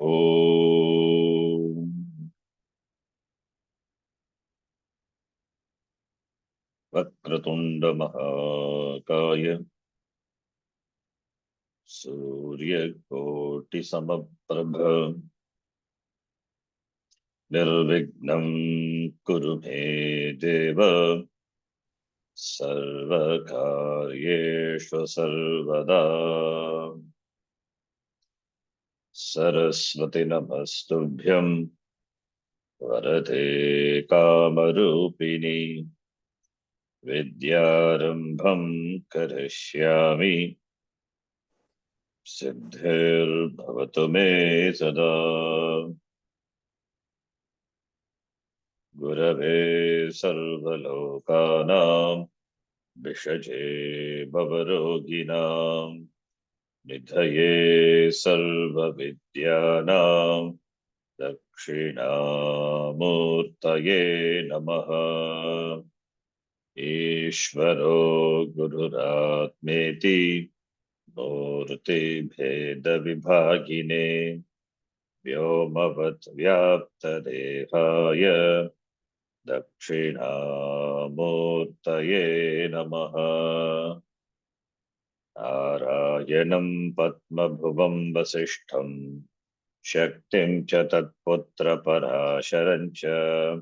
Om Vakratunda Mahakaya Surya Koti Samaprabha Nirvignam Kuru Me Deva Sarvakaryeshu Sarvada Saraswati Namastubhyam Varade Kamarupini Vidyarambham Karishyami Siddhir Bhavatu Me Sada Gurave Sarvalokanam Vishaje Bhavaroginam Nidhaye Sarvavidyanam Dakshinamurtaye Namaha Ishvaro Gururatmeti Murti Bheda Vibhagine Vyomavat Vyapta Dehaya Dakshinamurtaye Namaha Narayanam Padmabhuvam Vasishtham Shaktim cha Tatputra Parasharam cha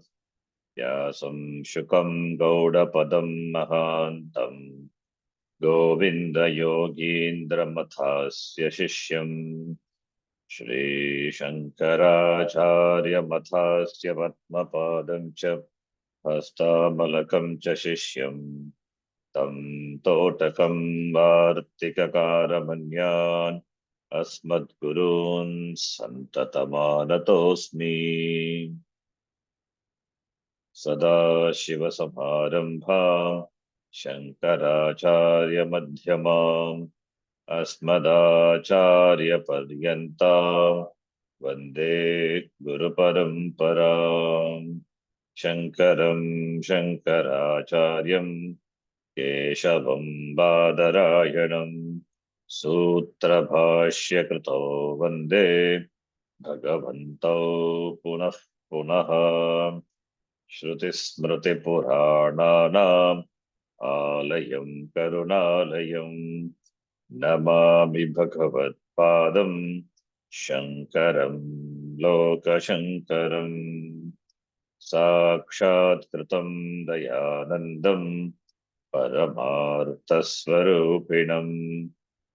Vyasam Shukam Gaudapadam Mahantam Govinda Yogindra Mathasya Shishyam Shri Shankaracharya Mathasya Vatmapadam cha Hastamalakam cha Shishyam Tam Totakam Vartikakaramanyan Asmadgurun Santatamanatosmi Sadashivasamarambha Shankaracharya Madhyamam Asmadacharya Paryantam Vande Guru Paramparam Shankaram Shankaracharyam Keshavam Badarayanam Sutra Bhashya Krito Vande Bhagavanto Punah Punaha Shruti Smriti Purananam Alayam Karunalayam Namami Bhagavat Padam Shankaram Loka Shankaram Sakshat Kritam Dayanandam Paramartha Swarupinam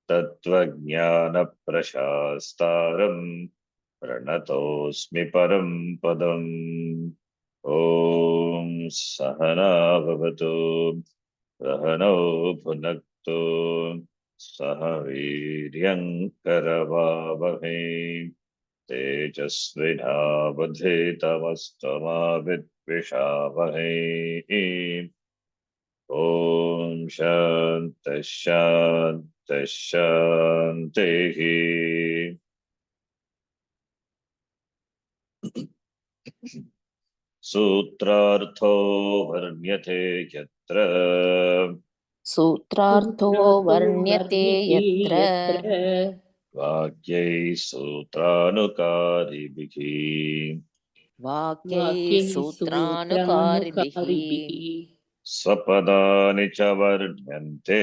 Tattvajnana Prashastaram Pranatosmi Param Padam Om Sahana Bhavatu Sahano Bhunaktu Sahaviryam Karavavahe Tejasvinavadhetavastama Vidvishavahe Om Shanta Shanta Shantihi Sutrartho Varnyate Yatra Sutrartho varnyate yatra Vakyai Sutranukaribihi Vakyai sutranukaribihi Swapadani cha Varnyante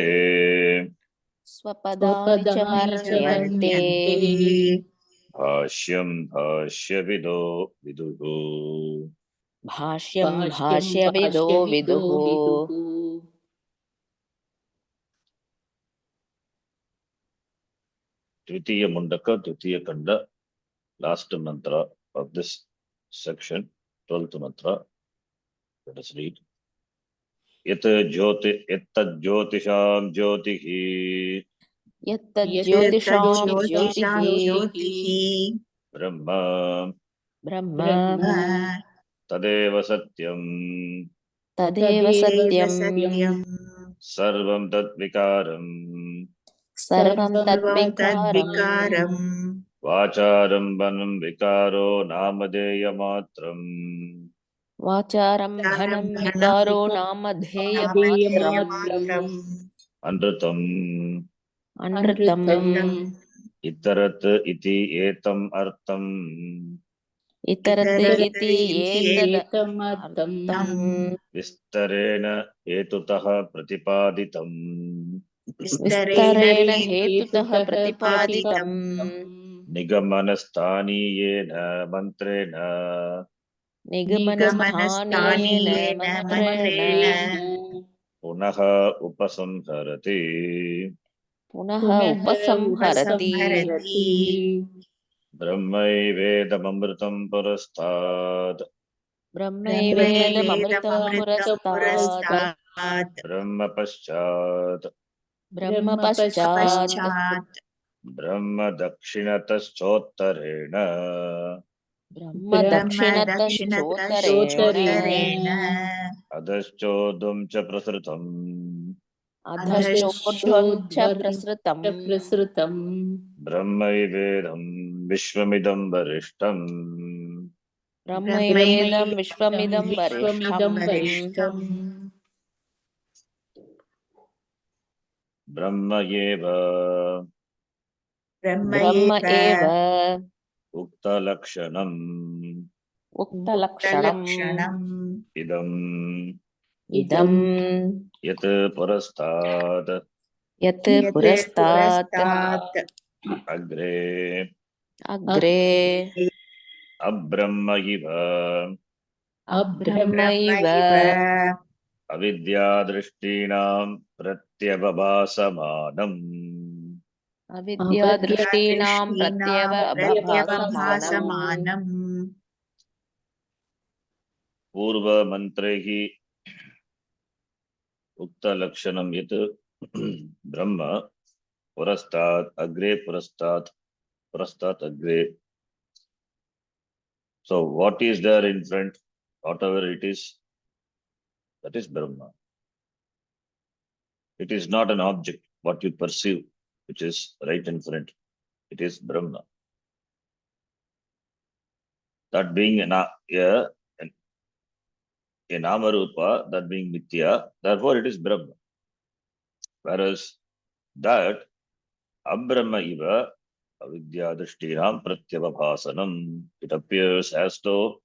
Swapadani cha varnyante Bhashyam Bhashyavido Viduhu Bhashyam bhashyavido viduhu Dvitiya Mundaka, Dvitiya Kanda, last mantra of this section, 12th mantra. Let us read. Yat jyotisham jyotihi Yattadjyotisham jyotihi Brahma Brahma Tadeva Satyam Tadeva satyam Sarvam Tatvikaram Sarvam tadvikaram Vacharambanam Vikaro Namadeya Matram Vacharam bhanam vikaro namadheya matram Anrutam Anritam Itarat iti etam artam इतरते इति एतद् एतमर्थम् अर्थम् विस्तरेण हेतुतः प्रतिपादितम् विस्तरेण हेतुतः प्रतिपादितम् निगमनस्थानीयेन मन्त्रेण निगमनस्थानेन मन्त्रेण पुनः उपसंहरति पुनः उपसंहरति ब्रह्मैवेदमृतं पुरस्तात् ब्रह्मैवेदमृतं पुरस्तात् ब्रह्म पश्चात् ब्रह्म पश्चात् ब्रह्म दक्षिणतश्चोत्तरेण ब्रह्म दक्षिणतश्चोत्तरेण अधश्चोदुं च प्रसृतम् अधश्चोर्ध्वं च प्रसृतम् प्रसृतम् ब्रह्मैवेदं विश्वमिदं वरिष्ठम् ब्रह्मैवेदं विश्वमिदं वरिष्ठम् ब्रह्म एव ब्रह्म एव उक्तलक्षणम् उक्तलक्षणम् इदम् इदम् यत् पुरस्तात् यत् पुरस्तात् अग्रे अग्रे अब्रह्म इव अब्रह्मैव अविद्यादृष्टीनां प्रत्यवभासमानम् अविद्यादृष्टीनां प्रत्येव अभासमानम् पूर्वमन्त्रैः उक्तलक्षणं यत् ब्रह्म पुरस्तात् अग्रे पुरस्तात् अग्रे. So what is there in front, whatever it is, that is Brahma. It is not an object, what you perceive, which is right in front. It is Brahma. That being a Namarupa, that being Mithya, therefore it is Brahma. Whereas that Abrahma iva avidya drishtinam pratyavabhasanam, it appears as though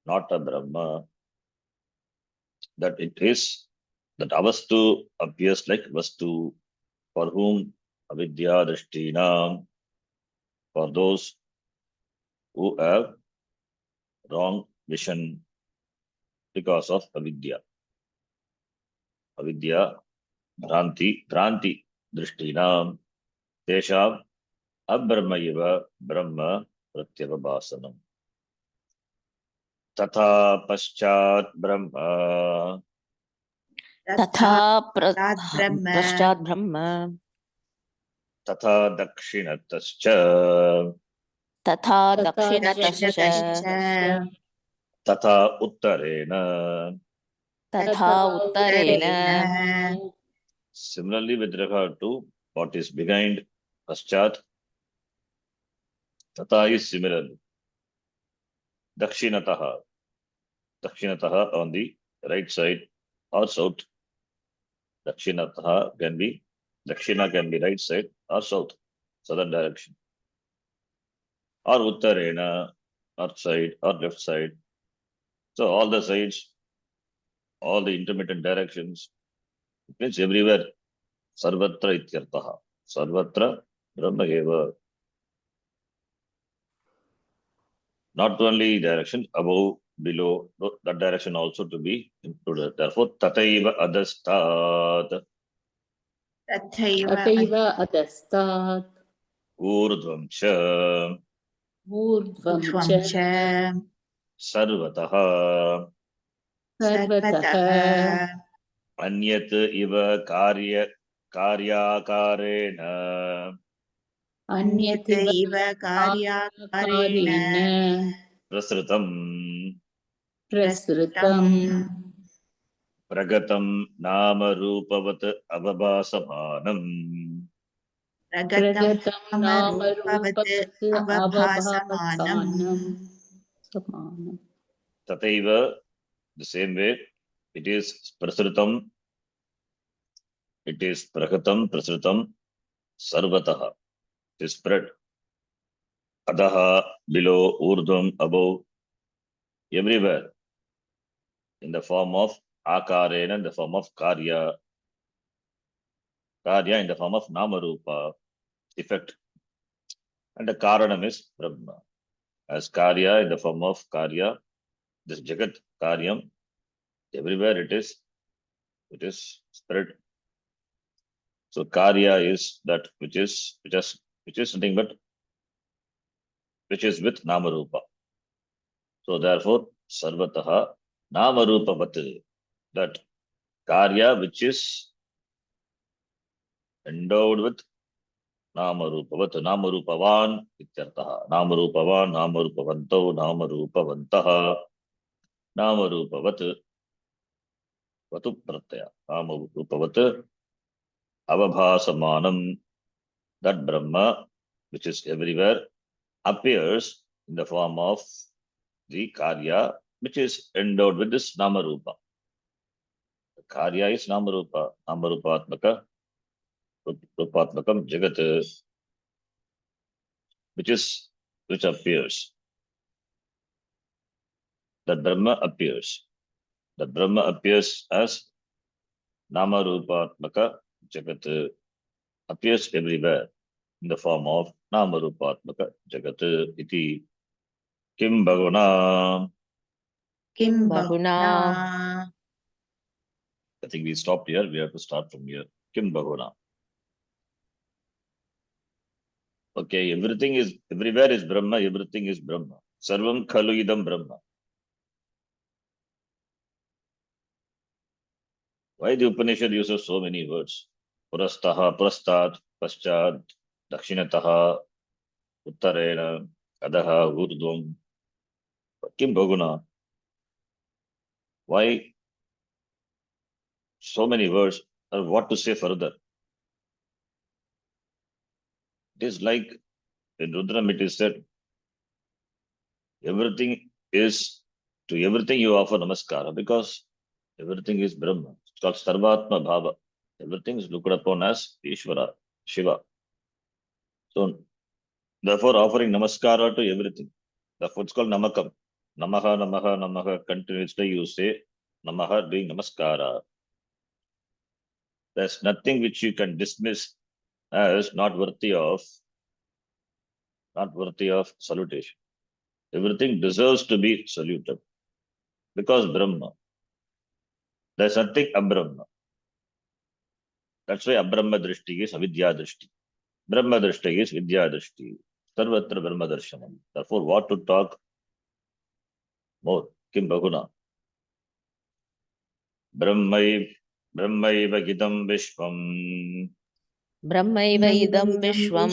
not a Brahma, that it is, that avastu appears like vastu, for whom avidya drishtinam, for those who have wrong vision because of avidya. Avidya, Bhranti, Drishtinam, Tesham, Abrahma iva Brahma Pratyavabhasanam. Tatha Paschat Brahma, तथा पश्चात् ब्रह्म Tatha Dakshinataschа, तथा दक्षिणतश्च Tatha Uttarena. तथा उत्तरेण Similarly, with regard to what is behind Paschat, Tatha is similar. Dakshinataha on the right side or south. Dakshina can be right side or south, southern direction. Or Uttarena, north side or left side. So all the sides, all the intermittent directions, it means everywhere. Sarvatra ityartaha. Sarvatra Brahma eva. Not only direction, above, below, that direction also to be included. Therefore, tataiva adastat. तथैव अधस्तात् Urdhvam cha. ऊर्ध्वं च Sarvataha. सर्वतः Anyat iva karyakareण अन्यत् इव कार्याकारेण प्रसृतम् प्रसृतम् प्रगतं नाम रूपवत् अवभासमानम् प्रगतं नाम रूपवत् अवभासमानम् समानम् तथैव the same way it is prasrutam, it is pragatam prasrutam sarvataha. is spread. Adaha, below, urdhvam, above, everywhere, in the form of akarena, in the form of karya, in the form of namarupa, effect. And the karanam is Brahma. As karya in the form of karya, this jagat karyam, everywhere it is spread. So karya is that which is nothing but which is with namarupa. So therefore, sarvataha namarupavat, that karya which is endowed with namarupavat, namarupavan ityartha, namarupavan, namarupavanto, namarupavantaha, namarupavat, vatu pratyaya, namarupavat avabhasamanam, that Brahma which is everywhere appears in the form of the karya which is endowed with this namarupa. The karya is namarupa, namarupatmaka, rupatmakam jagat, which appears. That Brahma appears. That Brahma appears as namarupatmaka jagat, appears everywhere in the form of namarupatmaka jagat iti kim bhagavana. Kim bahuna. I think we stopped here. We have to start from here. Kim bhagavana. Okay, everywhere is Brahma, everything is Brahma. Sarvam khalu idam Brahma. Why the Upanishad uses so many words? Purastaha, Purastat, Paschat, Dakshinataha, Uttarena, Adaha, Urdhvam. Kim Bhaguna. Why so many words? Or what to say further? It is like in Rudram it is said, everything you offer namaskara because everything is Brahma. It's called Sarvatma Bhava. Everything is looked upon as Ishvara, Shiva. So therefore offering namaskara to everything. Therefore it's called Namakam. Namaha, Namaha, Namaha. Continuously you say Namaha doing namaskara. There's nothing which you can dismiss as not worthy of salutation. Everything deserves to be saluted. Because Brahma. There's nothing abrahma. That's why abrahma drishti is avidya drishti. Brahma drishti is vidya drishti. Sarvatra Brahma darshanam. Therefore, what to talk more? Kim Bhaguna. Brahmaiva gidam vishvam. Brahmaiva idam vishwam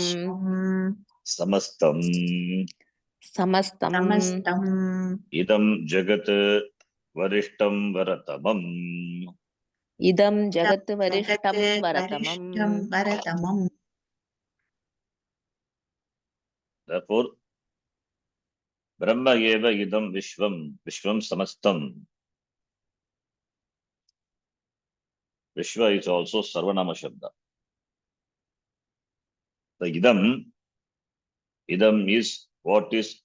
Samastam. samastam Idam jagat varishtam varatamam. idam jagat varishtam varatamam. Therefore, Brahma eva idam vishwam. Vishwam samastam. Vishwa is also Sarvanama Shabda. The idam is what is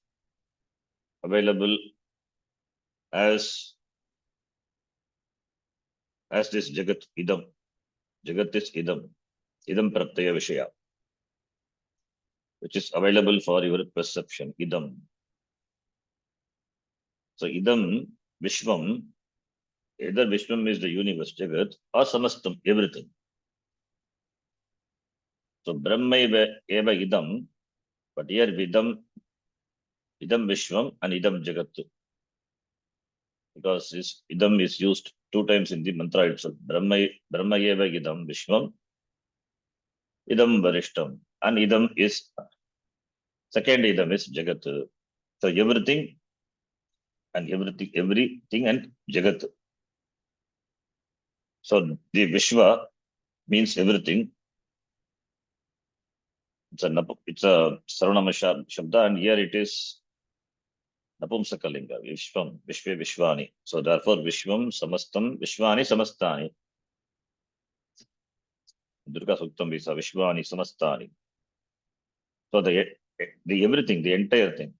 available as this Jagat idam. Jagat is idam pratyaya vishaya, which is available for your perception, idam. So idam, Vishwam, either Vishwam is the universe, Jagat, or Samastam, everything. So Brahma eva idam, but here idam Vishwam and idam Jagat. Because this idam is used 2 times in the mantra itself. Brahma eva idam Vishwam, idam varishtam, and idam is second idam is Jagat. So everything and Jagat. So the Vishwa means everything. It's a Sarvanama Shabda, and here it is Napumsakalinga, Vishwam, Vishve Vishwani. So therefore Vishwam Samastam, Vishwani Samastani. Durga Suktam Visa, Vishwani Samastani. So the everything, the entire thing.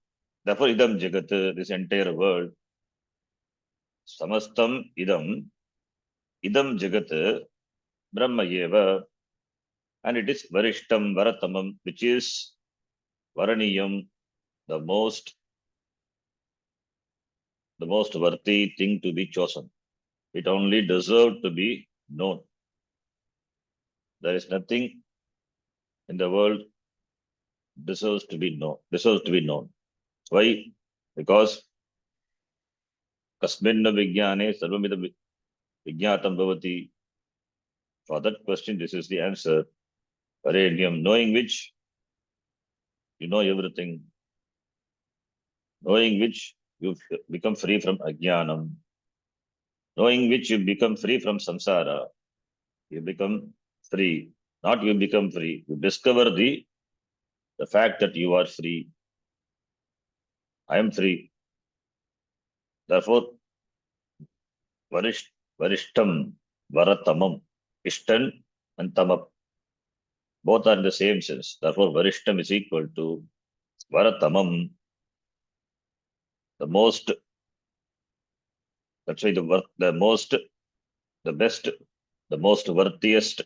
Therefore, idam jagat, this entire world, samastam idam jagat, Brahma eva, and it is varishtam varatamam, which is varaniyam, the most worthy thing to be chosen. It only deserved to be known. There is nothing in the world deserves to be known. Why? Because kasminna vijnane sarvamida vijnatam bhavati. For that question, this is the answer. Varenyam, knowing which you know everything, knowing which you become free from ajnanam, knowing which you become free from samsara. You become free. Not you become free. You discover the fact that you are free. I am free. Therefore, varishtam, varatamam, ishtan and tamam. Both are in the same sense. Therefore, varishtam is equal to varatamam, the most, that's why the most, the best, the most worthiest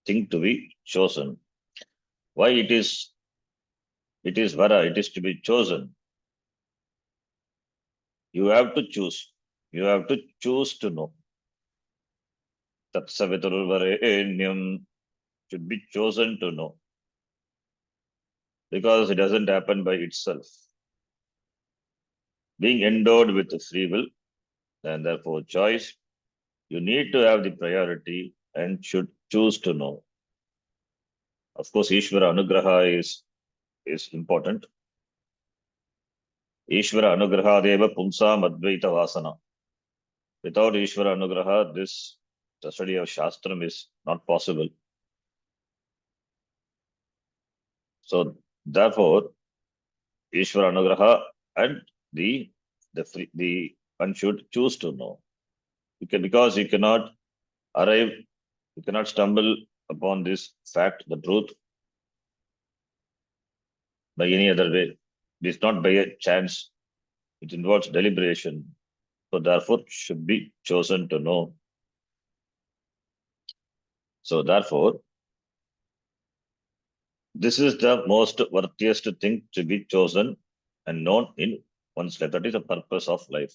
thing to be chosen. Why it is vara, it is to be chosen. You have to choose. You have to choose to know. Tatsaviturvarenyam should be chosen to know. Because it doesn't happen by itself. Being endowed with free will and therefore choice, you need to have the priority and should choose to know. Of course, Ishvara Anugraha is important. Ishvara Anugraha deva pumsam advaita vasana. Without Ishvara Anugraha, the study of Shastram is not possible. So therefore, Ishvara Anugraha and one should choose to know. Because you cannot arrive, you cannot stumble upon this fact, the truth, by any other way. It is not by a chance. It involves deliberation. So therefore, should be chosen to know. So therefore, this is the most worthiest thing to be chosen and known in one's life. That is the purpose of life.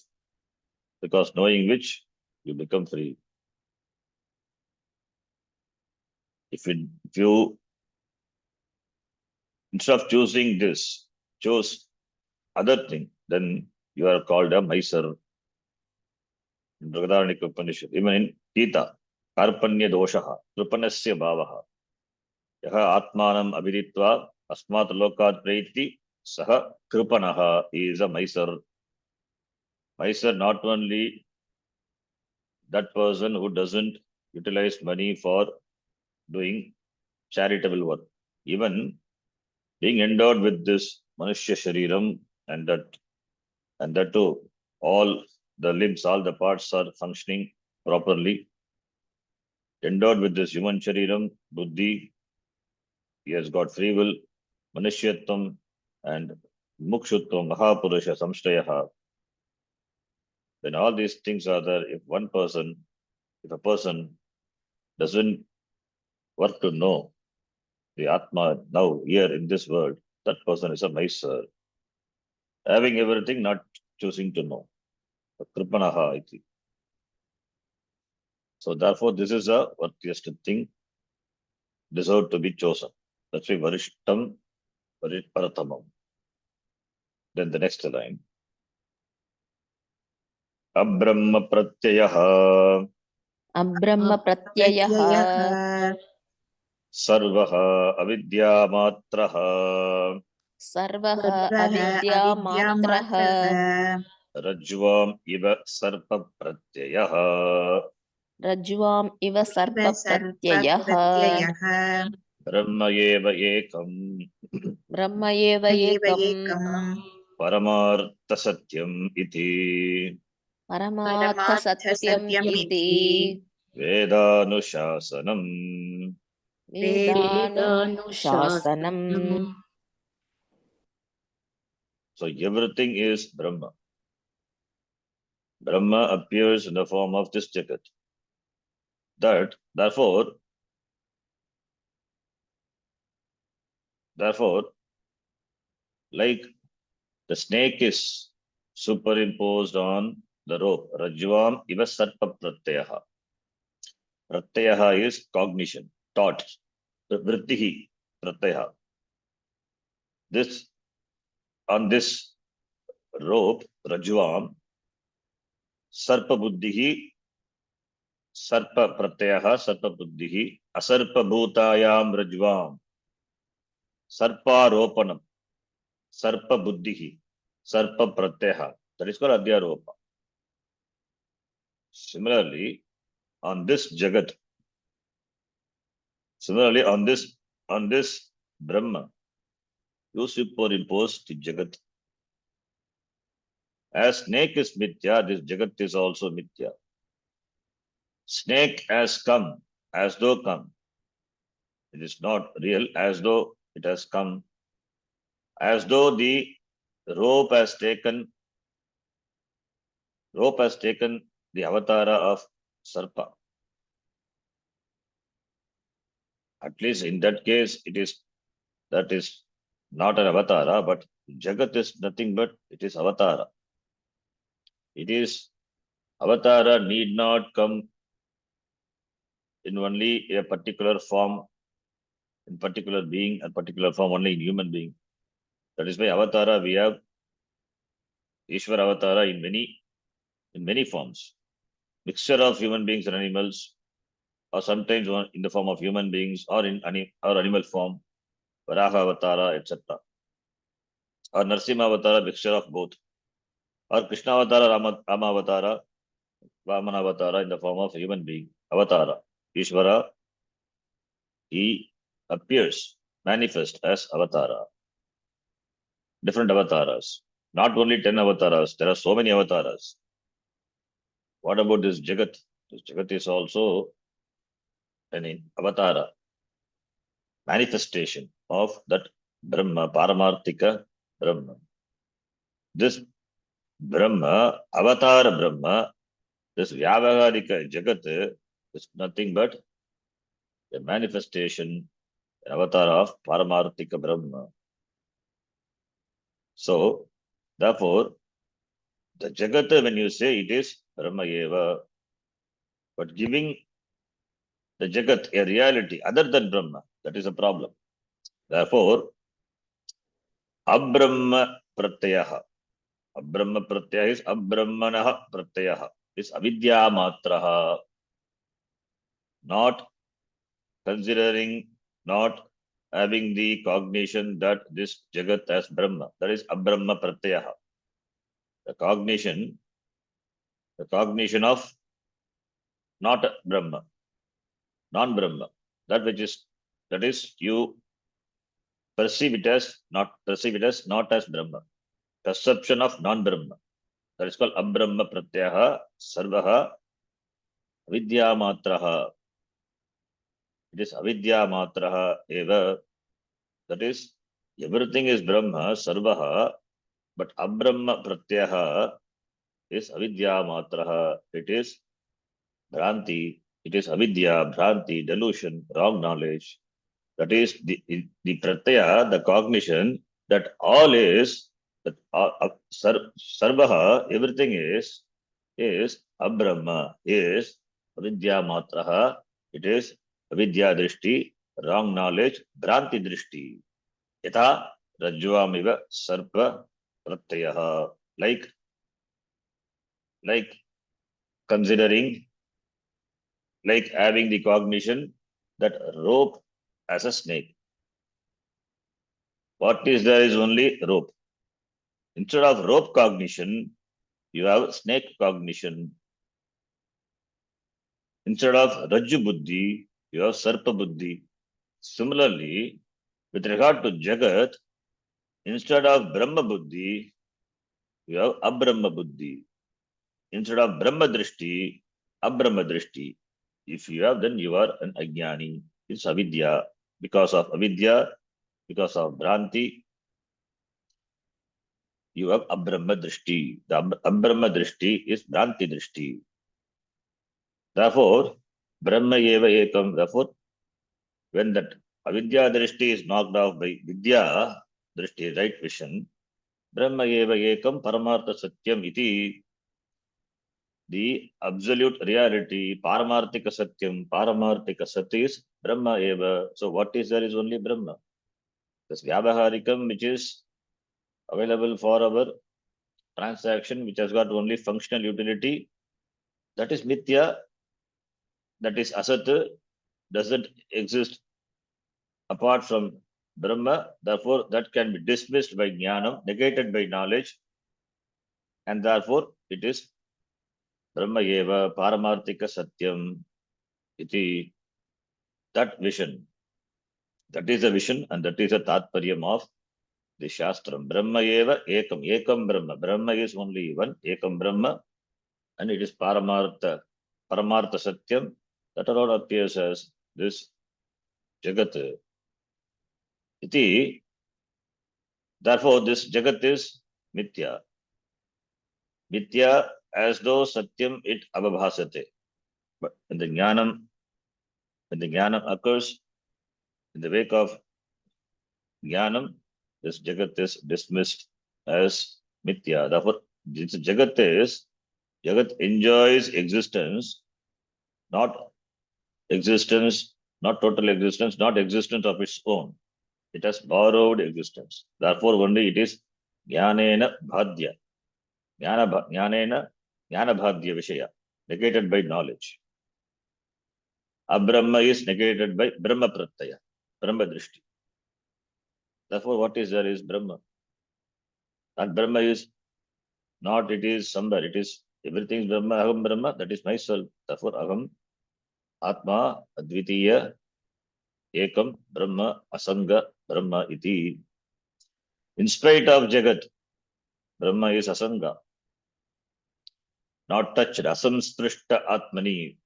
Because knowing which, you become free. If you instead of choosing this, choose other thing, then you are called a Mysore. In Mundaka Upanishad, even in Gita, Karpanya doshaha, Kripanasya bhavaha, yaha atmanam abhiditva, asmat lokat preiti, saha Kripanaha is a Mysore. Mysore, not only that person who doesn't utilize money for doing charitable work, even being endowed with this Manushya Shariram and that too, all the limbs, all the parts are functioning properly. Endowed with this human Shariram, Buddhi, he has got free will, Manushyattvam and Mukshutvam, Mahapurusha, Samshtayaha. When all these things are there, if a person doesn't work to know the Atma now here in this world, that person is a Mysore. Having everything, not choosing to know. Kripanaha iti. So therefore, this is a worthiest thing deserved to be chosen. That's why Varishtam Paratamam. Then the next line. Abrahma Pratyayaha Abrahma pratyayah pratyayah Sarvaha Avidya Matraha sarvah sarvah avidya matrah avidyamatrah Rajvam Iva Sarpa Pratyayaha rajvam iva iva sarpa sarva pratyayah pratyayah Brahma Eva Ekam brahma eva eva ekam ekam Paramartha Satyam Iti paramartha paramartha satyam iti satyamiti Vedanushasanam vedanuशासनम् vedanuशाsanam So everything is Brahma. Brahma appears in the form of this Jagat. Therefore, like the snake is superimposed on the rope. Rajvam iva sarpa pratyaha. Pratyaha is cognition, thought. Vrittihi pratyaha. This on this rope, Rajvam, sarpa buddhihi, sarpa pratyaha, sarpa buddhihi, asarpa bhutayam Rajvam, sarpa ropanam, sarpa buddhihi, sarpa pratyaha. That is called adhyaropa. Similarly, on this Jagat, on this Brahma, you superimpose the Jagat. As snake is mithya, this Jagat is also mithya. Snake has come, as though come. It is not real, as though it has come. As though the rope has taken the avatara of Sarpa. At least in that case, that is not an avatara, but Jagat is nothing but it is avatara. It is avatara need not come in only a particular form, in particular being, a particular form only in human being. That is why avatara we have Ishvara avatara in many forms. Mixture of human beings and animals, or sometimes in the form of human beings or in animal form, Varaha avatara, etc. Or Narsimha avatara, mixture of both. Or Krishna avatara, Rama avatara, Vamana avatara in the form of human being, avatara. Ishvara, he appears, manifest as avatara. Different avatars. Not only 10 avatars, there are so many avatars. What about this Jagat? This Jagat is also an avatara, manifestation of that Brahma, Paramarthika Brahma. This Brahma, Avatar Brahma, this Vyavaharika Jagat is nothing but a manifestation, an avatar of Paramarthika Brahma. So, therefore, the Jagat, when you say it is Brahma Eva, but giving the Jagat a reality other than Brahma, that is a problem. Therefore, Abrahma Pratyaha. Abrahma Pratyaya is Abrahmanaha Pratyaha. Is Avidya Matraha. Not considering, not having the cognition that this Jagat as Brahma. That is Abrahma Pratyaha. The cognition of not Brahma, non-Brahma. That is you perceive it as not as Brahma. Perception of non-Brahma. That is called Abrahma Pratyaha Sarvaha Vidya Matraha. It is Avidya Matraha Eva. That is, everything is Brahma, Sarvaha, but Abrahma Pratyaha is Avidya Matraha. It is Bhranti. It is Avidya, Bhranti, delusion, wrong knowledge. That is the Pratyaya, the cognition that all is, that Sarvaha, everything is Abrahma, is Avidya Matraha. It is Avidya Drishti, wrong knowledge, Bhranti Drishti. Yatha Rajvamiva Sarpa Pratyaha. Like considering, like having the cognition that rope as a snake. What is there is only rope. Instead of rope cognition, you have snake cognition. Instead of Rajju Buddhi, you have Sarpa Buddhi. Similarly, with regard to Jagat, instead of Brahma Buddhi, you have Abrahma Buddhi. Instead of Brahma Drishti, Abrahma Drishti. If you have, then you are an Ajnani. It's Avidya. Because of Avidya, because of Bhranti, you have Abrahma Drishti. The Abrahma Drishti is Bhranti Drishti. Therefore, Brahma Eva Ekam. Therefore, when that Avidya Drishti is knocked off by Vidya Drishti, right vision, Brahma Eva Ekam Paramartha Satyam iti, the absolute reality, Paramarthika Satyam, Paramarthika Sat is Brahma Eva. So what is there is only Brahma. This Vyavaharikam, which is available for our transaction, which has got only functional utility, that is Mithya, that is Asat, doesn't exist apart from Brahma. Therefore, that can be dismissed by Jnanam, negated by knowledge, and therefore it is Brahma Eva, Paramarthika Satyam, iti, that vision. That is a vision and that is a Tatparyam of the Shastram. Brahma Eva Ekam, Ekam Brahma. Brahma is only one, Ekam Brahma, and it is Paramartha, Paramartha Satyam. That all appears as this Jagat. Iti, therefore, this Jagat is Mithya. Mithya as though Satyam it abhabhasate. But when the Jnanam occurs, in the wake of Jnanam, this Jagat is dismissed as Mithya. Therefore, this Jagat enjoys existence, not existence, not total existence, not existence of its own. It has borrowed existence. Therefore, only it is Jnanena Bhadya. Jnanena Jnanabhadya Vishaya, negated by knowledge. Abrahma is negated by Brahma Pratyaya, Brahma Drishti. Therefore, what is there is Brahma. That Brahma is not, it is somewhere, it is everything is Brahma, Aham Brahma, that is myself. Therefore, Aham, Atma, Advitiya, Ekam, Brahma, Asanga, Brahma iti. In spite of Jagat, Brahma is Asanga, not touched, Asamsprishta Atmani.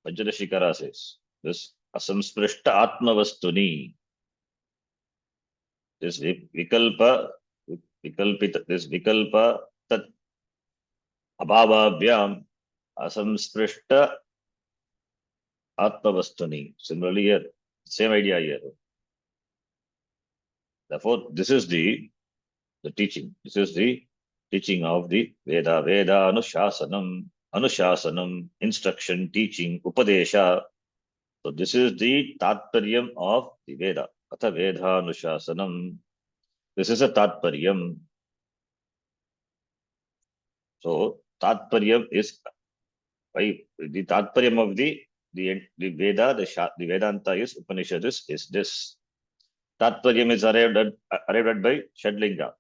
Vajrashikara says, this Asamsprishta Atma Vastuni, this Vikalpa, this Vikalpa Tat Abhavabhyam Asamsprishta Atma Vastuni. Similarly here, same idea here. Therefore, this is the teaching. This is the teaching of the Veda. Veda Anushasanam, instruction, teaching, Upadesha. So this is the Tatparyam of the Veda. Atha Veda Anushasanam. This is a Tatparyam. So Tatparyam is by the Tatparyam of the Veda, the Vedanta is Upanishad is this. Tatparyam is arrived at by Shadlinga.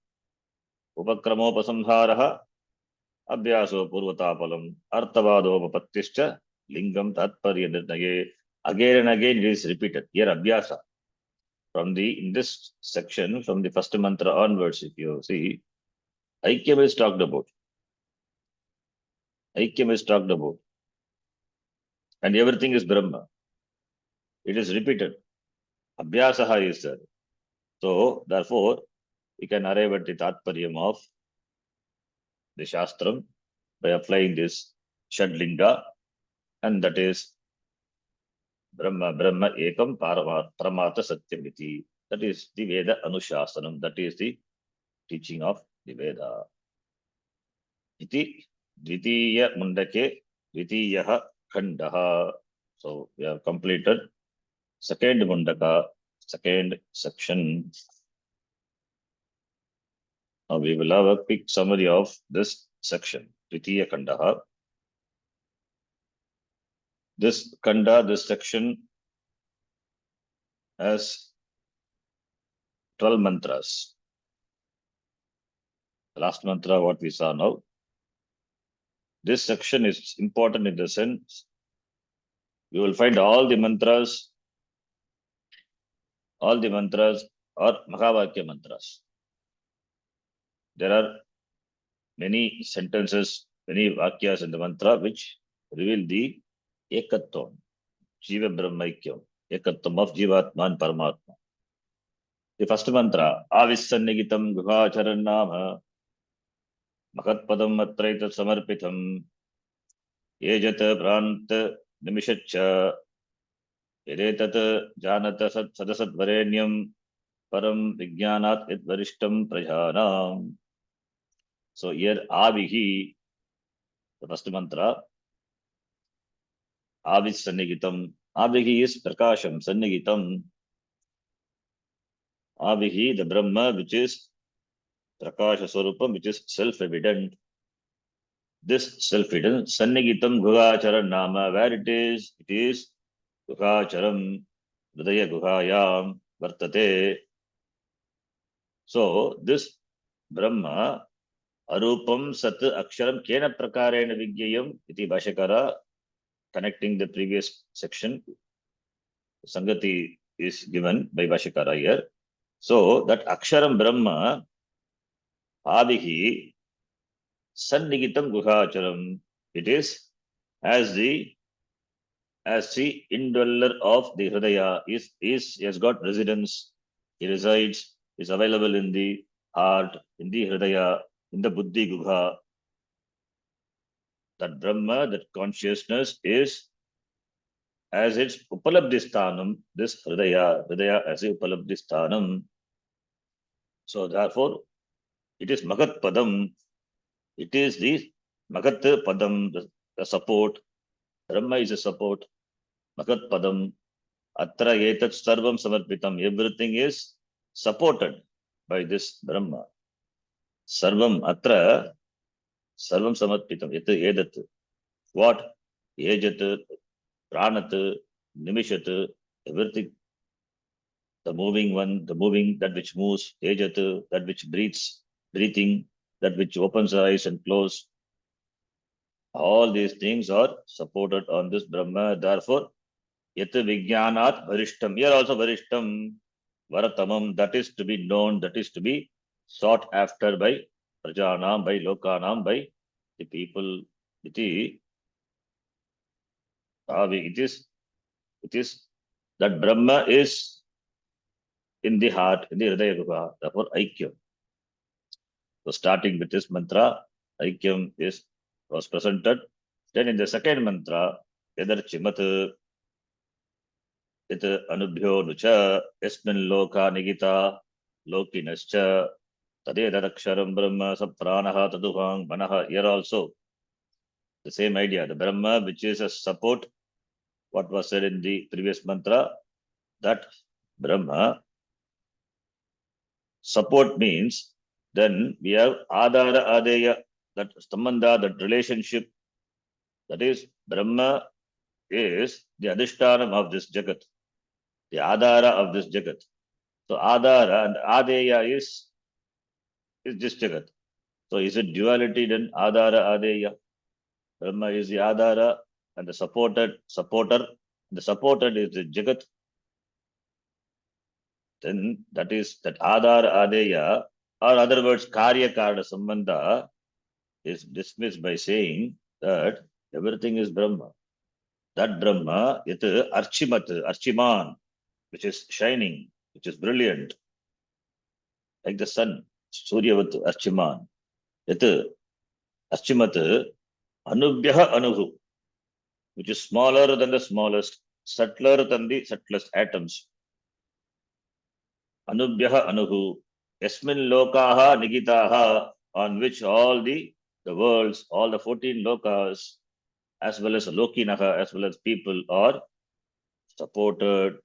Upakramopasamharaha Abhyaso Purvatapalam Artavadopapattischa Lingam Tatparya Nirnaye. Again and again it is repeated. Here Abhyasa. In this section, from the first mantra onwards, if you see, Aikyam is talked about. Aikyam is talked about. And everything is Brahma. It is repeated. Abhyasaha is there. So, therefore, we can arrive at the Tatparyam of the Shastram by applying this Shadlinga, and that is Brahma Ekam Paramartha Satyamiti. That is the Veda Anushasanam. That is the teaching of the Veda. Iti Dvitiya Mundake Dvitiyaha Khandaha. So we have completed second Mundaka, second section. Now we will have a quick summary of this section, Dvitiya Khandaha. This Khanda, this section has 12 mantras. The last mantra, what we saw now. This section is important in the sense you will find all the mantras are Mahavakya mantras. There are many sentences, many vakyas in the mantra which reveal the Ekatvam, Jiva Brahmaikyam, Ekatvam of Jivatma and Paramatma. The first mantra, Avissannigitam Guhacharan Nama Mahatpadam Atraita Samarpitam Yejata Pranta Nimishacha Yedetat Janata Sadasat Varenyam Param Vijnanat Varishtam Prajanam. So here Avihi, the first mantra, Avis Sannigitam. Avihi is Prakasham, Sannigitam. Avihi, the Brahma, which is Prakasha Swarupam, which is self-evident. This self-evident, Sannigitam Guhacharan Nama, where it is Guhacharam, Hridaya Guhayam, Vartate. So this Brahma, Arupam Sat Aksharam Kena Prakarena Vigyayam, iti Bhashakara, connecting the previous section. Sangati is given by Bhashakara here. So that Aksharam Brahma, Adihi, Sannigitam Guhacharam, it is as the indweller of the Hridaya, has got residence, he resides, is available in the heart, in the Hridaya, in the Buddhi Guha. That Brahma, that consciousness is as its Upalabdhisthanam, this Hridaya as a Upalabdhisthanam. So therefore, it is Magat Padam, it is the Magat Padam, the support. Brahma is a support. Magat Padam, Atra Etat Sarvam Samarpitam, everything is supported by this Brahma. Sarvam Atra, Sarvam Samarpitam, Yat Edat. What? Ejat, Pranat, Nimishat, everything. The moving one, that which moves, Ejat, that which breathing, that which opens eyes and close. All these things are supported on this Brahma. Therefore, Yat Vijnanat Varishtam. Here also Varishtam, Varatamam, that is to be known, that is to be sought after by Prajanam, by Lokanam, by the people. It is that Brahma is in the heart, in the Hridaya Guha, therefore Aikyam. So starting with this mantra, Aikyam was presented. Then in the second mantra, Yadarchimat It Anubhyo Nucha Yasmin Loka Nigita Lokinascha Tadedadaksharam Brahma Sapranaha Taduhang Manaha. Here also the same idea, the Brahma which is a support, what was said in the previous mantra, that Brahma support means then we have Adara Adeya, that Sambandha, that relationship, that is Brahma is the Adhishtanam of this Jagat, the Adara of this Jagat. So Adara and Adeya is this Jagat. So is it duality then? Adara Adeya. Brahma is the Adara and the supporter. The supported is the Jagat. Then that is that Adara Adeya, or other words, Karya Karna Sambandha, is dismissed by saying that everything is Brahma. That Brahma, it Archimat, Archiman, which is shining, which is brilliant, like the sun, Suryavat Archiman. It Archimat, Anubhyaha Anuhu, which is smaller than the smallest, subtler than the subtlest atoms. Anubhyaha Anuhu, Yasmin Lokaha Nigitaha, on which all the worlds, all the 14 lokas, as well as Lokinaha, as well as people are supported.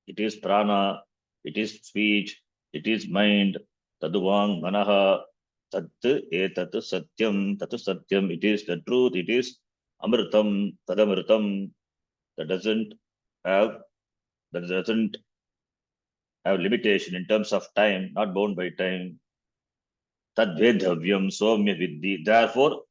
It is prana, it is speech, it is mind, Taduvang Manaha, Tat Etat Satyam, Tatu Satyam, it is the truth, it is Amritam, Tadamritam, that doesn't have limitation in terms of time, not bound by time. Tadvedhavyam Somya Vidhi. Therefore,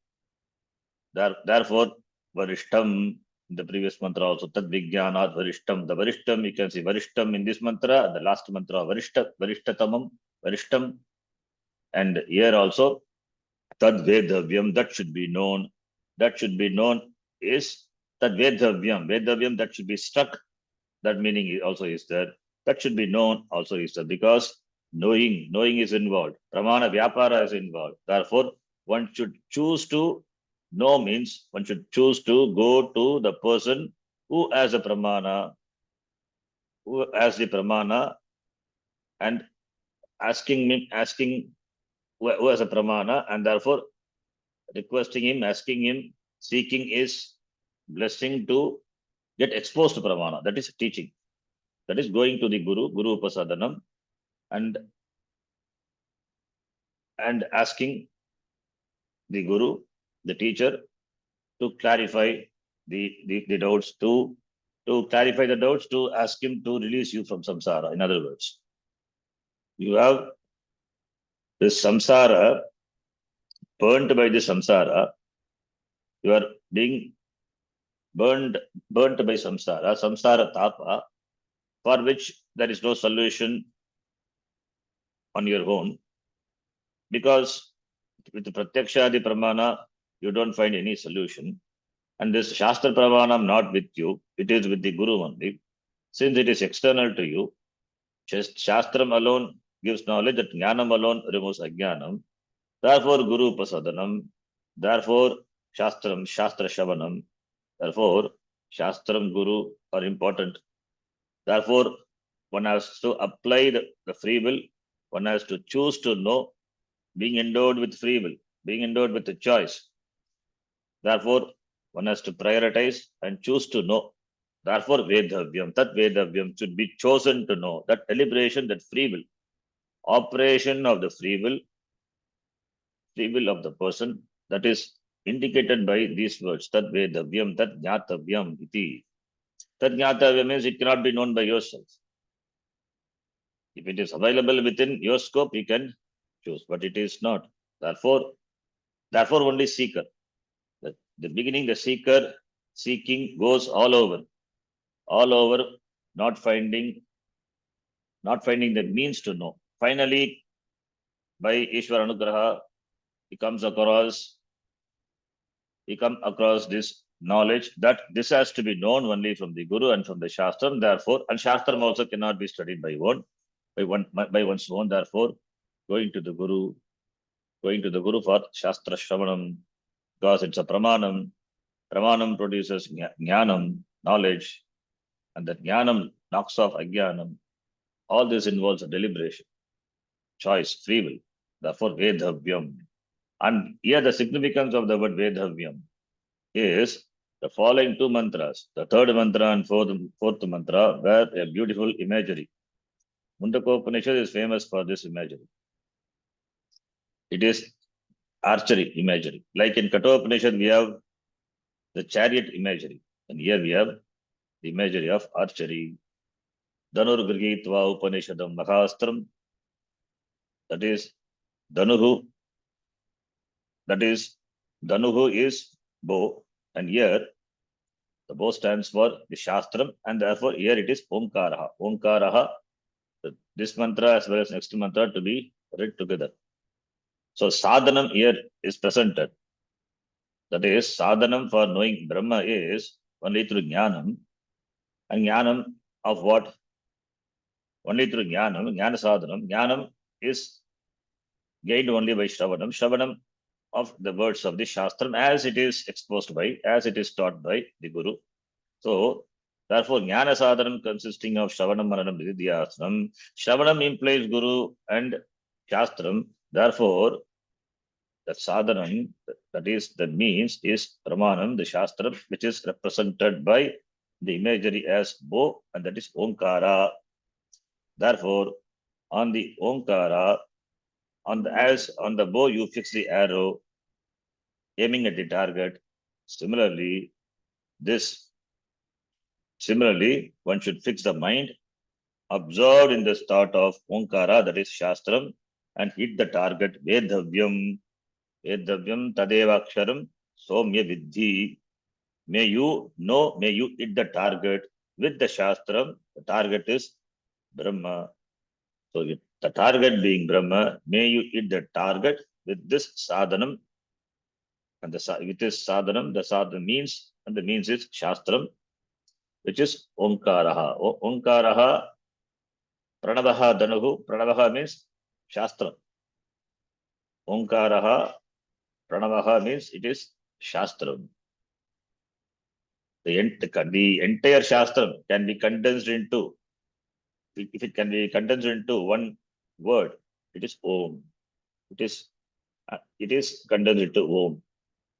Varishtam, in the previous mantra also, Tad Vijnanat Varishtam. The Varishtam, you can see Varishtam in this mantra, the last mantra, Varishtatamam, Varishtam. And here also, Tad Vedhavyam, that should be known. That should be known is Tad Vedhavyam. Vedhavyam, that should be struck. That meaning also is there. That should be known also is that because knowing is involved. Pramana vyapara is involved. Therefore, one should choose to know means one should choose to go to the person who has a pramana, who has the pramana, and asking who has a pramana, and therefore requesting him, asking him, seeking his blessing to get exposed to pramana. That is teaching. That is going to the Guru Upasadanam, and asking the Guru, the teacher, to clarify the doubts, to clarify the doubts, to ask him to release you from samsara. In other words, you have this samsara, burnt by the samsara, you are being burnt by samsara tapa, for which there is no solution on your own, because with the pratyaksha, the pramana, you don't find any solution. And this Shastra Pramanam not with you, it is with the Guru only. Since it is external to you, just Shastram alone gives knowledge, that Jnanam alone removes Ajnanam. Therefore, Guru Upasadanam, therefore, Shastra Shavanam, therefore, Shastram, Guru are important. Therefore, one has to apply the free will, one has to choose to know, being endowed with free will, being endowed with the choice. Therefore, one has to prioritize and choose to know. Therefore, Vedavyam, that Vedavyam should be chosen to know. That deliberation, that free will, operation of the free will of the person, that is indicated by these words, Tat Vedavyam, Tat Jnatavyam iti. Tat Jnatavyam means it cannot be known by yourself. If it is available within your scope, you can choose, but it is not. Therefore only seeker. The beginning, the seeker seeking goes all over, not finding the means to know. Finally, by Ishwar Anugraha, he comes across this knowledge that this has to be known only from the Guru and from the Shastram. Therefore, and Shastram also cannot be studied by one's own. Therefore, going to the Guru for Shastra Shravanam, because it's a Pramanam. Pramanam produces Jnanam, knowledge, and that Jnanam knocks off Ajnanam. All this involves a deliberation, choice, free will. Therefore, Vedavyam. And here the significance of the word Vedavyam is the following two mantras, the third mantra and fourth mantra, were a beautiful imagery. Mundaka Upanishad is famous for this imagery. It is archery imagery. Like in Kathopanishad, we have the chariot imagery, and here we have the imagery of archery. Dhanur Grigitva Upanishadam Mahastram, that is Dhanuhu, Dhanuhu is bow, and here the bow stands for the Shastram, and therefore here it is Omkaraha. Omkaraha, this mantra as well as next mantra to be read together. So sadhanam here is presented. That is, sadhanam for knowing Brahma is only through jnanam. And jnanam of what? Only through jnanam, jnana sadhanam. Jnanam is gained only by shravanam. Shravanam of the words of the Shastram as it is exposed by, as it is taught by the Guru. So, therefore, Jnana Sadhanam consisting of Shravanam, Maranam, Nididhyasram. Shravanam implies Guru and Shastram. Therefore, the Sadhanam, that is, the means, is Pramanam, the Shastram, which is represented by the imagery as bow, and that is Omkara. Therefore, on the Omkara, on the bow, you fix the arrow, aiming at the target. Similarly, one should fix the mind, absorbed in the thought of Omkara, that is Shastram, and hit the target. Vedavyam Tadevaksharam Somya Vidhi. May you know, may you hit the target with the Shastram. The target is Brahma. So the target being Brahma, may you hit the target with this sadhanam. And with this sadhanam, the sadhanam means, and the means is Shastram, which is Omkaraha. Omkaraha Pranavaha Dhanuhu. Pranavaha means Shastra. Omkaraha, Pranavaha means it is Shastram. The entire Shastram can be condensed into, if it can be condensed into one word, it is Om. It is condensed into Om.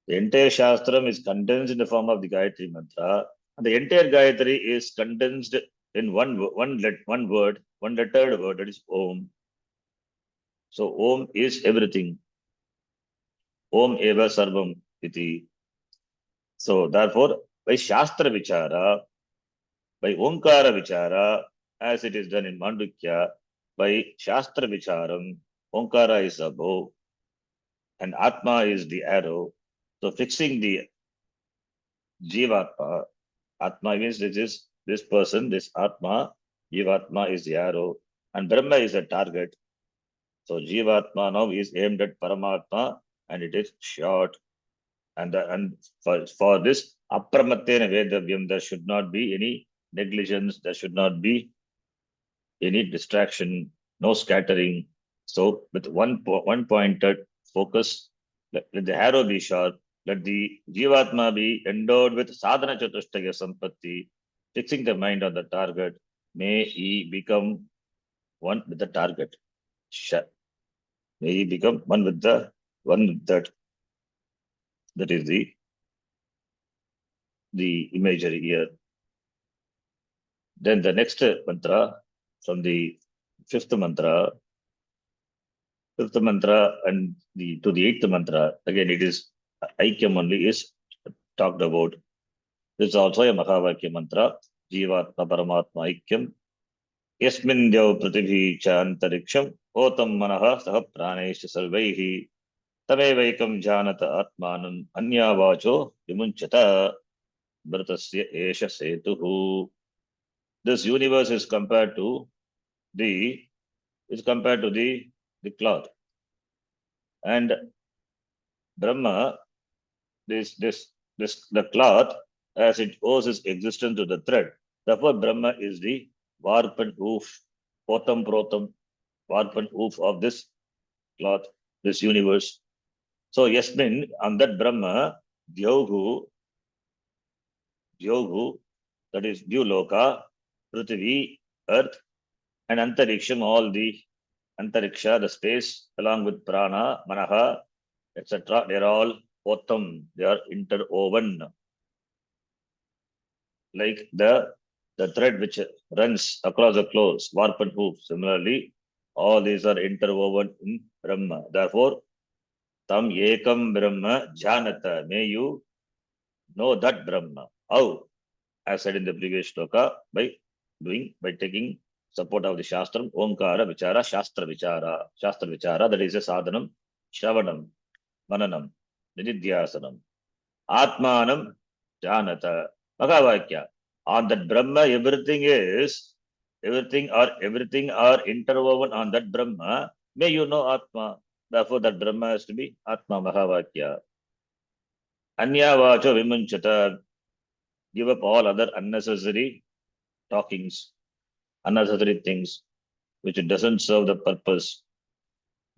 The entire Shastram is condensed in the form of the Gayatri Mantra, and the entire Gayatri is condensed in one word, one lettered word, that is Om. So Om is everything. Om eva sarvam iti. So therefore, by Shastra Vichara, by Omkara Vichara, as it is done in Mandukya, by Shastra Vicharam, Omkara is a bow and Atma is the arrow. So fixing the Jivatma, Atma means this person, this Atma, Jivatma is the arrow, and Brahma is the target. So Jivatma now is aimed at Paramatma and it is shot. And for this Apramatena Vedavyam, there should not be any negligence, there should not be any distraction, no scattering. So with one pointed focus, let the arrow be sharp, let the Jivatma be endowed with sadhana chatushtaya sampatti, fixing the mind on the target. May he become one with the target. May he become one with that. That is the imagery here. Then the next mantra from the fifth mantra and to the eighth mantra, again it is Aikyam only is talked about. This is also a Mahavakya mantra, Jivatma Paramatma Aikyam. Yasmin Dev Pratibhi Cha Antariksham, Otam Manaha Saha Pranesh Sarvaihi, Tamevaikam Janata Atmanam, Anya Vacho Vimunchata, Bharatasya Esha Setuhu. This universe is compared to the cloth. And Brahma, the cloth, as it owes its existence to the thread. Therefore, Brahma is the warp and woof, potam protam, warp and woof of this cloth, this universe. So, Yasmin, on that Brahma, Dyogu, that is Dyuloka, Prithvi, Earth, and Antariksham, all the Antariksha, the space, along with Prana, Manaha, etc., they are all potam, they are interwoven. Like the thread which runs across the clothes, warp and hoof. Similarly, all these are interwoven in Brahma. Therefore, tam ekam Brahma janata. May you know that Brahma. How? As said in the previous shloka, by taking support of the Shastram, Omkara Vichara, Shastra Vichara, that is a sadhanam, Shravanam, Mananam, Nididhyasanam, Atmanam, Janata, Mahavakya. On that Brahma, everything are interwoven on that Brahma. May you know Atma. Therefore, that Brahma has to be Atma Mahavakya. Anya Vacho Vimunchata. Give up all other unnecessary talkings, unnecessary things, which doesn't serve the purpose.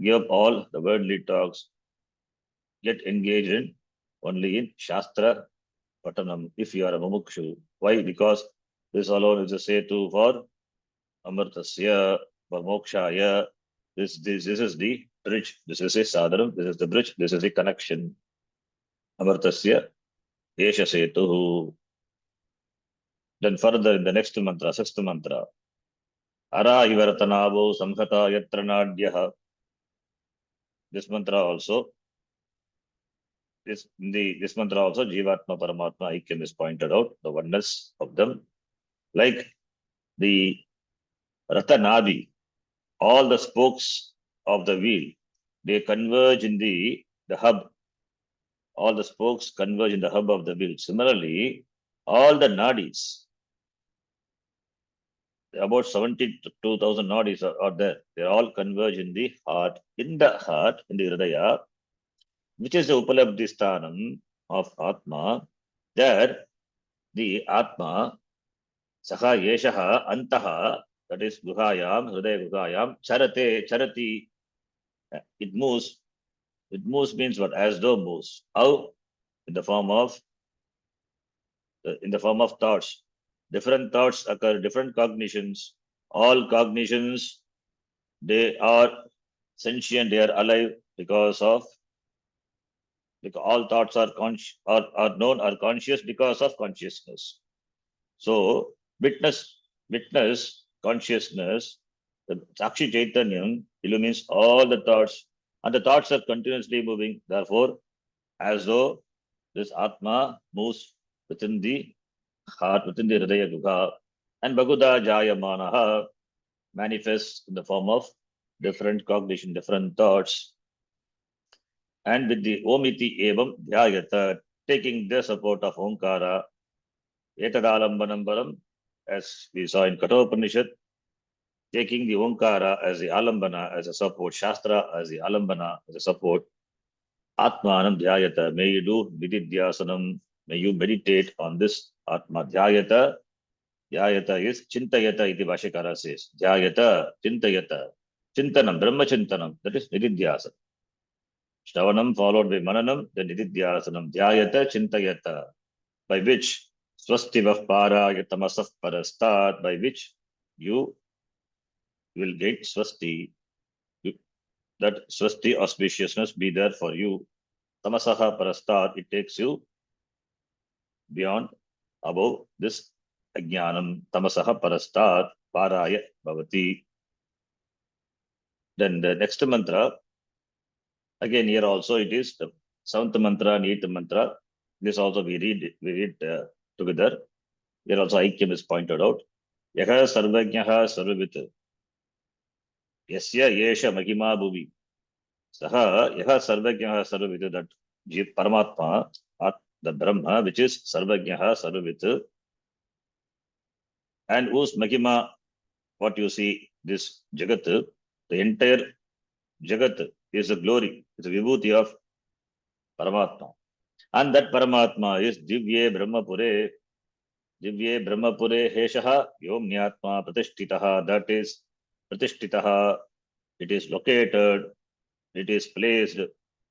Give up all the worldly talks. Get engaged in only in Shastra Patanam if you are a Mumukshu. Why? Because this alone is a setu for Amartasya, for Mokshaya. This is the bridge. This is a sadhanam. This is the bridge. This is the connection. Amartasya, Esha setu. Then further in the next mantra, sixth mantra. Ara Ivartanavo Samhata Yatranadyaha. This mantra also, this mantra also, Jivatma Paramatma Aikyam is pointed out, the oneness of them. Like the Ratanadi, all the spokes of the wheel, they converge in the hub. All the spokes converge in the hub of the wheel. Similarly, all the nadis, about 72,000 nadis are there. They all converge in the heart, in the Hridaya, which is the Upalabdhi Sthanam of Atma. There, the Atma, Saha Yeshaha Antaha, that is Guhayam, Hridaya Guhayam, Charate, Charati, it moves. It moves means what? As though moves. How? In the form of thoughts. Different thoughts occur, different cognitions. All cognitions, they are sentient, they are alive because all thoughts are are known, are conscious because of consciousness. So witness consciousness, the Sakshi Chaitanyam illumines all the thoughts, and the thoughts are continuously moving. Therefore, as though this Atma moves within the heart, within the Hridaya Guha, and Bhaguda Jayamanaha manifests in the form of different cognition, different thoughts. And with the Omiti Evam Dhyayata, taking the support of Omkara, Etadalambanambaram, as we saw in Kathopanishad, taking the Omkara as the Alambana, as a support, Shastra as the Alambana, as a support, Atmanam Dhyayata, may you do Vididhyasanam, may you meditate on this Atma Dhyayata. Dhyayata is Chintayata, iti Bhashyakara says. Dhyayata, Chintayata, Chintanam, Brahma Chintanam, that is Nididhyasana. Shravanam followed by Mananam, then Nididhyasanam, Dhyayata, Chintayata, by which Swastivav Paraya Tamasaf Parastat, by which you will get Swasti, that Swasti auspiciousness be there for you. Tamasaha Parastat, it takes you beyond, above this Ajnanam, Tamasaha Parastat, Paraya Bhavati. Then the next mantra, again here also it is the seventh mantra and eighth mantra. This also we read together. Here also Aikyam is pointed out. Yaha Sarvajnaha Sarvavit. Yasya Yesha Mahima Bhuvi. Saha Yaha Sarvajnaha Sarvavit, that Paramatma, the Brahma, which is Sarvajnaha Sarvavit, and whose Mahima, what you see, this Jagat, the entire Jagat is a glory, it's a vibhuti of Paramatma. And that Paramatma is Divye Brahmapure, Heshaha Yomnyatma Pratishtitaha, that is Pratishtitaha, it is located, it is placed,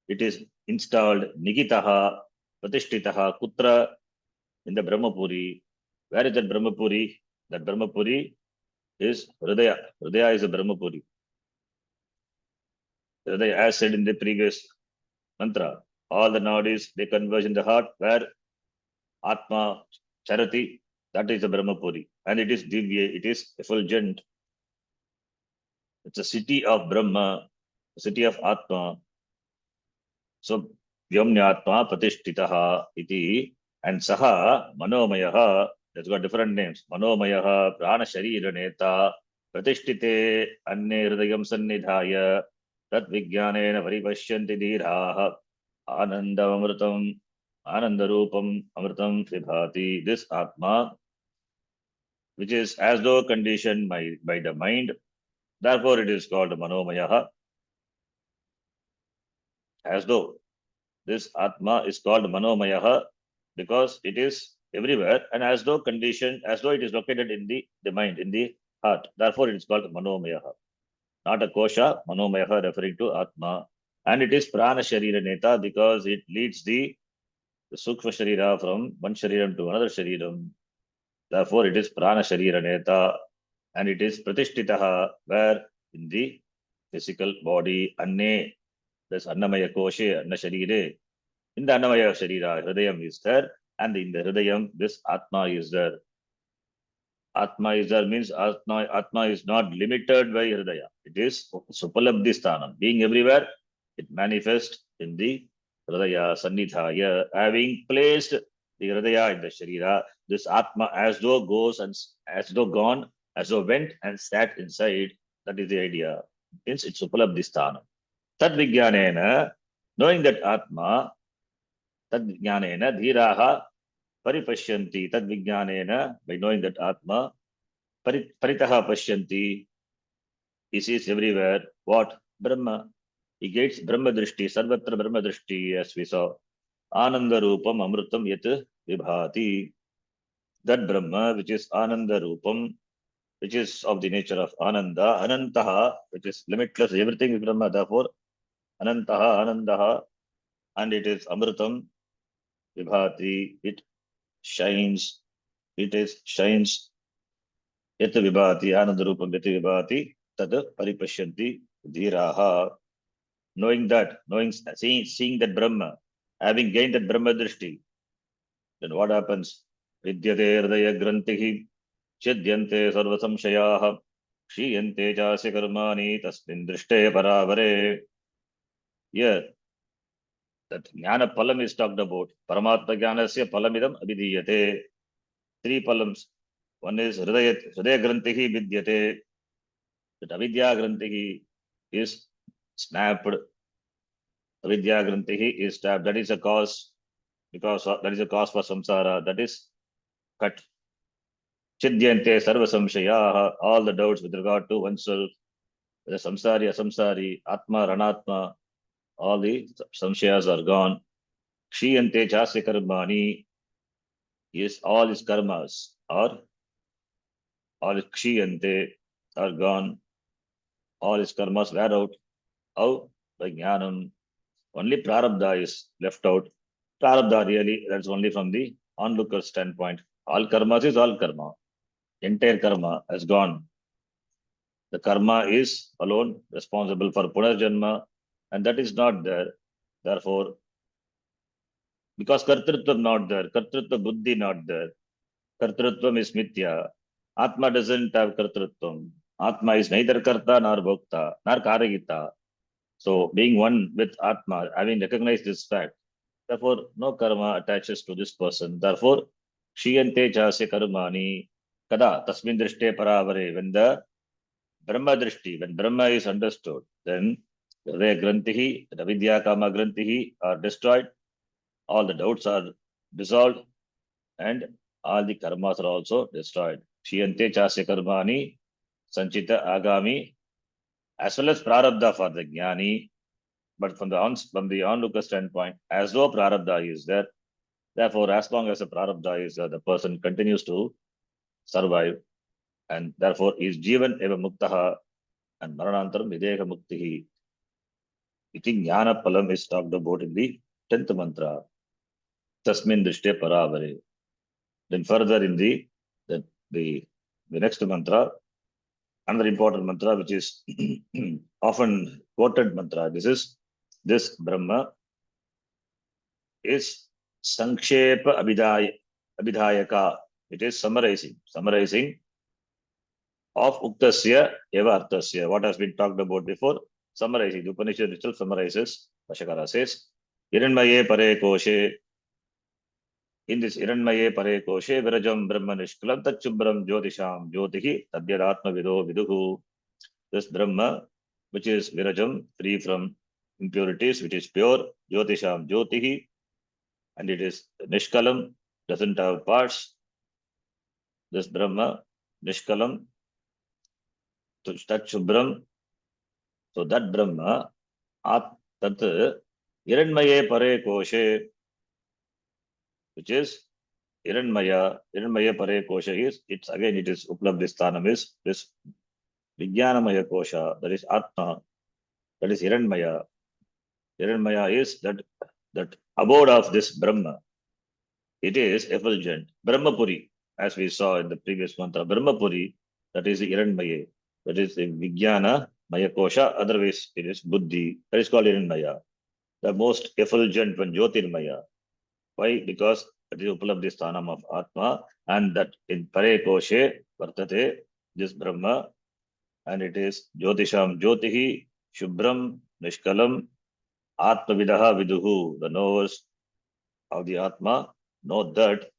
it is installed, Nigitaha, Pratishtitaha, Kutra, in the Brahmapuri. Where is that Brahmapuri? That Brahmapuri is Hridaya. Hridaya is a Brahmapuri. Hridaya, as said in the previous mantra, all the nadis, they converge in the heart, where Atma Charati, that is the Brahmapuri. And it is Divya, it is effulgent. It's a city of Brahma, a city of Atma. So, Vyomnyatma Pratishtitaha iti, and Saha Manomayaha, that's got different names. Manomayaha, Prana Sharira Neta, Pratishtite, Anne Hridayam Sannidhaya, Tat Vijnanena Varipashyanti Dhiraha, Anandam Anandarupam Amritam Vibhati. This Atma, which is as though conditioned by the mind, therefore it is called Manomayaha. As though this Atma is called Manomayaha because it is everywhere, and as though conditioned, as though it is located in the mind, in the heart. Therefore it is called Manomayaha. Not a Kosha, Manomayaha referring to Atma. And it is Prana Sharira Neta because it leads the Sukshma Sharira from one Shariram to another Shariram. Therefore, it is Prana Sharira Neta, and it is Pratishtitaha, where in the physical body, Anne, there's Annamaya Koshe, Anna Sharire. In the Annamaya Sharira, Hridayam is there, and in the Hridayam, this Atma is there. Atma is there means Atma is not limited by Hridaya. It is Supalabdhi Sthanam. Being everywhere, it manifests in the Hridaya, Sannidhaya, having placed the Hridaya in the Sharira, this Atma as though goes and as though gone, as though went and sat inside. That is the idea. Means it's Supalabdhi Sthanam. Tad Vijnanena, knowing that Atma, Tad Vijnanena, Dhiraha, Paripashyanti, Tad Vijnanena, by knowing that Atma, Paritaha Pashyanti, he sees everywhere. What? Brahma. He gets Brahma Drishti, Sarvatra Brahma Drishti, as we saw. Ananda Rupam Amrutam Yat Vibhati. That Brahma, which is Ananda Rupam, which is of the nature of Ananda. Anantaha, which is limitless, everything is Brahma, therefore Anantaha, Anandaha, and it is Amritam, Vibhati, it shines, it is shines, Yat Vibhati, Anandarupam Yat Vibhati, Tad Paripashyanti, Dhiraha. Knowing that, seeing that Brahma, having gained that Brahma Drishti, then what happens? Vidyate Hridaya Grantihi, Chidyante Sarva Samshayaha, Kshiyante Chasya Karmani, Tasmin Drishte Paravare. Here, that Jnana Palam is talked about. Paramatma Jnanasya Palamidam Abhidhiyate. Three Palams. One is Hridaya Grantihi Vidyate. That Avidya Grantihi is snapped. Avidya Grantihi is stabbed. That is a cause, because that is a cause for samsara. That is cut. Chidyante Sarva Samshayaha. All the doubts with regard to oneself, the samsari, asamsari, atma, ranatma, all the samshayas are gone. Kshiyante Chasya Karmani. Is all his karmas are all kshiyante are gone. All his karmas were out. How? By jnanam. Only prarabdha is left out. Prarabdha really, that's only from the onlooker standpoint. All karmas is all karma. Entire karma has gone. The karma is alone responsible for punarjanma, and that is not there. Therefore, because kartrutva not there, kartrutva buddhi not there, kartrutvam is mithya. Atma doesn't have kartrutvam. Atma is neither karta nor bhokta nor karagita. So, being one with Atma, having recognized this fact, therefore, no karma attaches to this person. Therefore, Shiyante Chasya Karmani Kada Tasmin Drishte Paravare. When the Brahma Drishti, when Brahma is understood, then the Grantihi, the Vidya Kama Grantihi are destroyed, all the doubts are dissolved, and all the karmas are also destroyed. Shiyante Chasya Karmani Sanchita Agami, as well as Prarabdha for the Jnani. But from the onlooker standpoint, as though prarabdha is there, therefore, as long as the prarabdha is there, the person continues to survive, and therefore is jivan eva muktaha, and maranantaram videha muktihi. Iti jnana palam is talked about in the 10th mantra. Tasmin drishte paravare. Then further in the next mantra, another important mantra which is often quoted mantra. This Brahma is Sankshepa Abhidhayaka. It is summarizing of Uktasya Eva Arthasya, what has been talked about before. Summarizing. The Upanishad itself summarizes. Bhashyakara says, Hiranmaye Pare Koshe. In this Hiranmaye Pare Koshe, Virajam Brahma Nishkalam Tachubram Jyotisham Jyotihi Tadyadatma Vido Viduhu. This Brahma, which is Virajam, free from impurities, which is pure, Jyotisham Jyotihi, and it is Nishkalam, doesn't have parts. This Brahma, Nishkalam, Tat Shubram. So that Brahma, Tat Hiranmaye Pare Koshe, which is Hiranmaya Pare Kosha is, it is Uplabdhisthanam is this Vijnanamaya Kosha, that is Atma, that is Hiranmaya. Hiranmaya is that abode of this Brahma. It is effulgent. Brahmapuri, as we saw in the previous mantra, Brahmapuri, that is the Hiranmaya, that is the Vijnana Maya Kosha, otherwise it is Buddhi, that is called Hiranmaya. The most effulgent one, Jyotirmaya. Why? Because it is Uplabdhisthanam of Atma, and that in Pare Koshe, Vartate, this Brahma, and it is Jyotisham Jyotihi, Shubram, Nishkalam, Atma Vidaha Viduhu, the knowers of the Atma know that.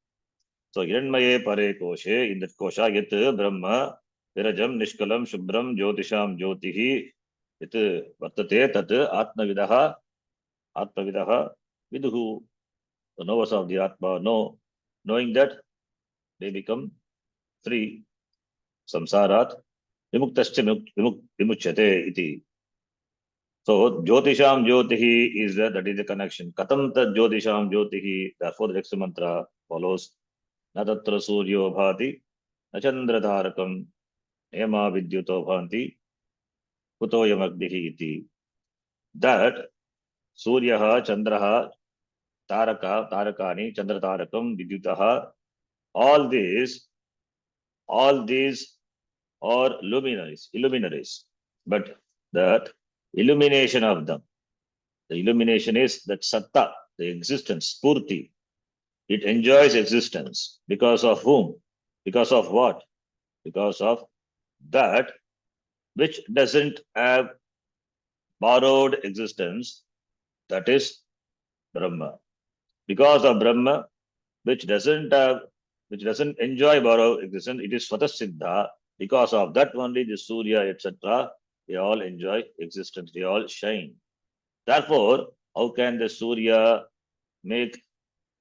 So Hiranmaye Pare Koshe, in that Kosha, Yat Brahma, Virajam, Nishkalam, Shubram, Jyotisham Jyotihi, Yat Vartate, Tat Atma Vidaha Viduhu. The knowers of the Atma know, knowing that they become free. Samsarat vimuktascha vimuchyate iti. So Jyotisham Jyotihi is that is the connection. Katam tad Jyotisham Jyotihi. Therefore, the next mantra follows. Natatra Suryo Bhati Nachandra Dharakam Yama vidyuto bhanti kutoyam agnihi iti. That Suryaha, Chandraha, Tarakani, Chandra Tarakam, Vidyutaha, all these are luminaries. But that illumination of them, the illumination is that Satta, the existence, Purti. It enjoys existence. Because of whom? Because of what? Because of that which doesn't have borrowed existence, that is Brahma. Because of Brahma, which doesn't enjoy borrowed existence, it is Swata Siddha. Because of that only the Surya, etc., they all enjoy existence, they all shine. Therefore, how can the Surya make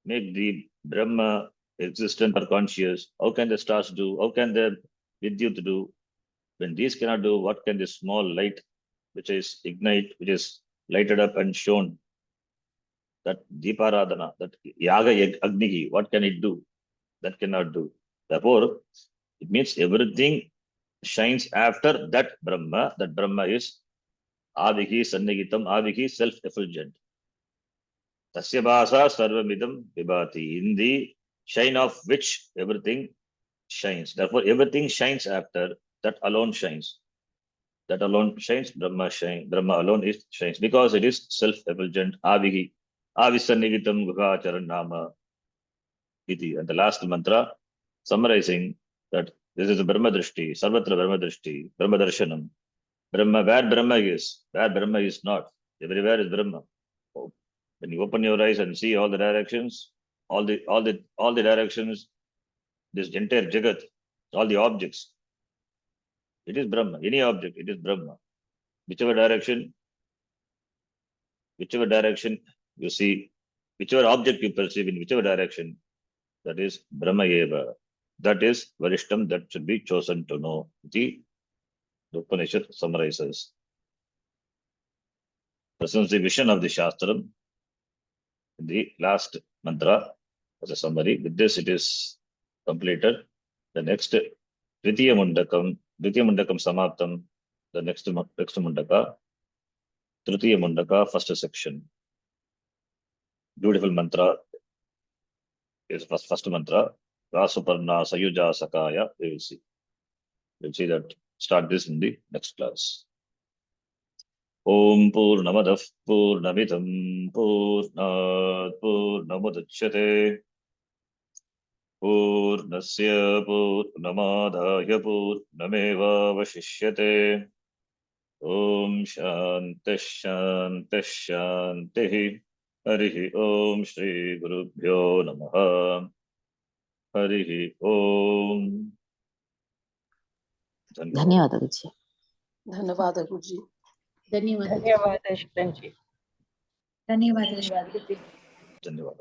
the Brahma existent or conscious? How can the stars do? How can the Vidyut do? When these cannot do, what can this small light, which is ignite, which is lighted up and shown, that Deeparadhana, that Yaga Agnihi, what can it do? That cannot do. Therefore, it means everything shines after that Brahma. That Brahma is Avihi Sannigitam, Avihi self-effulgent. Tasya Bhasa Sarvamidam Vibhati. In the shine of which everything shines. Therefore, everything shines after, that alone shines. That alone shines, Brahma alone is shines because it is self-effulgent. Avihi. Avisannigitam Guhacharan Nama Iti. And the last mantra summarizing that this is a Brahma Drishti, Sarvatra Brahma Drishti, Brahma Darshanam. Brahma, where Brahma is not. Everywhere is Brahma. Oh, when you open your eyes and see all the directions, all the directions, this entire Jagat, all the objects, it is Brahma. Any object, it is Brahma. Whichever direction you see, whichever object you perceive in whichever direction, that is Brahma Eva. That is Varishtam, that should be chosen to know. The Upanishad summarizes. Presents the vision of the Shastram in the last mantra as a summary. With this, it is completed. The next Tritiya Mundakam Samaptam, the next Mundaka, Tritiya Mundaka, first section. Beautiful mantra is first mantra. Rasuparna Sayuja Sakaya. We will see. We'll see that. Start this in the next class. Om Purnamadah Purnamidam Purnat Purnamudachyate Purnasya Purnamadaya Purnamevavashishyate. Om Shanti Shanti Shanti. Harihi Om Shri Gurubhyo Namaha. Harihi Om. ಧನ್ಯವಾದ ಗುರುಜಿ. ಧನ್ಯವಾದ ಗುರುಜಿ. ಧನ್ಯವಾದ ಶ್ರೀ. ಧನ್ಯವಾದ. ಧನ್ಯವಾದ.